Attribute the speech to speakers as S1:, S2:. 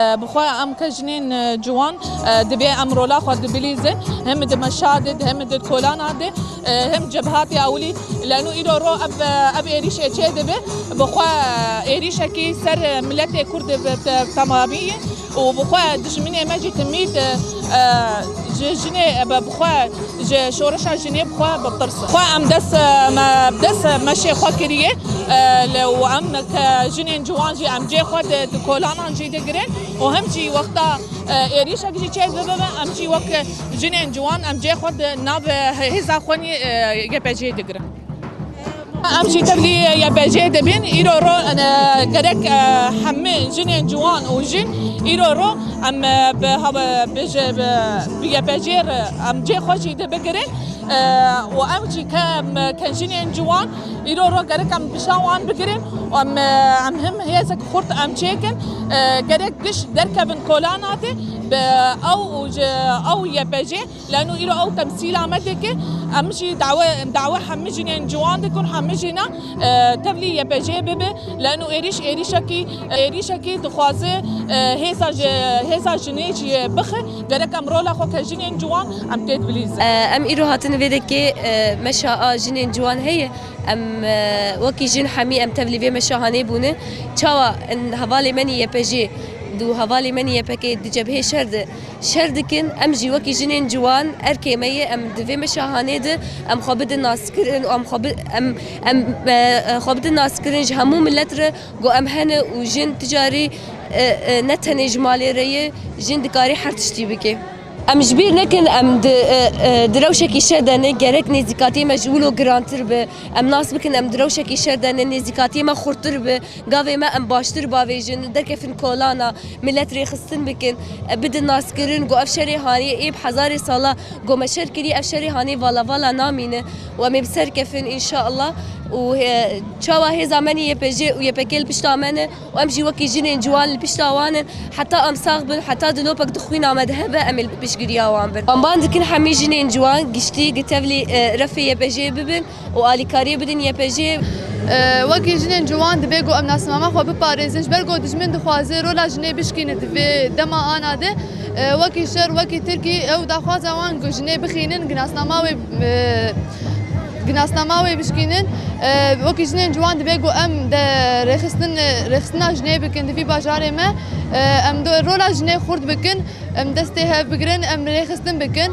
S1: بخوا ام كجنين جوان دبي ام رولا خو دبليزن هم د مشادد هم د كولاناد هم جبهات اولي لانه ايدو رو اب ايريش اتشي دبي بخوا ايريش كي سر ملت كرد تماميه وبخوا دجمني ماجي تميت جني بخوا شورشا جني بخوا بطرس خوا ام دس ماشي خوا كريه لو ام كجنين جوان جي ام جي خو د كولانان جي دغرين وهم جي وقتا ايريش جي تشي بابا ام جي وقت جنين جوان ام جي خود ناب هزا خوني يبجي دغرين ام جي تبلي يبجي دبين ايرو رو انا قدك حمي جنين جوان وجن ايرو رو ام بهذا بيبجير ام جي خوشي دبغرين وام جي كان جنين جوان ايرو رو قدك ام بشاوان بغرين وام هم هيزك خرط ام تشيكن قدك دش دركبن كولاناتي او يبجي لانه إلو او تمثيل عمتك امشي دعوه حمجنين جوان تكون حمجنا تبلي يبجي ببي لانه ايريشكي دخوازه هيزا جنيجي بخ قدك ام رولا خو كجنين جوان ام تيد بليز
S2: ام ايرو هاتن فيدك مشا جنين جوان هي ام وكي جن حمي ام تبلي في مشاهاني بونه تشوا ان حوالي مني يبجي دو حوالي مني يبكي دجبه شردكن ام جي وكي جنين جوان اركي مي ام دفي مشاهاني د ام خابد الناس كرن ام خابد الناس كرن همو ملتر جو ام هن وجن تجاري نتن اجمالي ري جن دكاري حرتشتي بكي ام جبير نكن ام دروشكي شردن جرك نزيكاتي مجولو جرانتر ب ام ناس بكن ام دروشكي شردن نزيكاتي ما خورتر ب قاوي ما ام باشتر باويجن دركفن كولانا ملت ريخستن بكن بد الناس كرن جو افشري هاني ايب حزاري صالا جو مشر كري افشري هاني فالا نامينه وام بسر كفن ان شاء الله و تشوا هي زماني يبجي ويبكيل بشتامنه وامشي وكي جنين جوال بشتاوان حتى ام صاغبل حتى دلوبك دخوينا مذهبه امل بشقريا وامبر بان دكن حمي جنين جوان قشتي قتبلي رفي يبجي ببن والي كاري بدن يبجي
S3: وكي جنين جوان دبيغو ام ناس ماما خو بباريزنج برغو دجمن دخوازي رولا جني بشكين دفي دما انا ده وكي شر وكي تركي او دخوازا وان جني بخينن جناسناماوي جناسناماوي بشكينن وكي جنين جوان دبيغو ام ده رخصنا جني بكن في باجاري ما ام دو رولا جني خورد بكن ام دستي هاف بكرن ام رخصتن بكن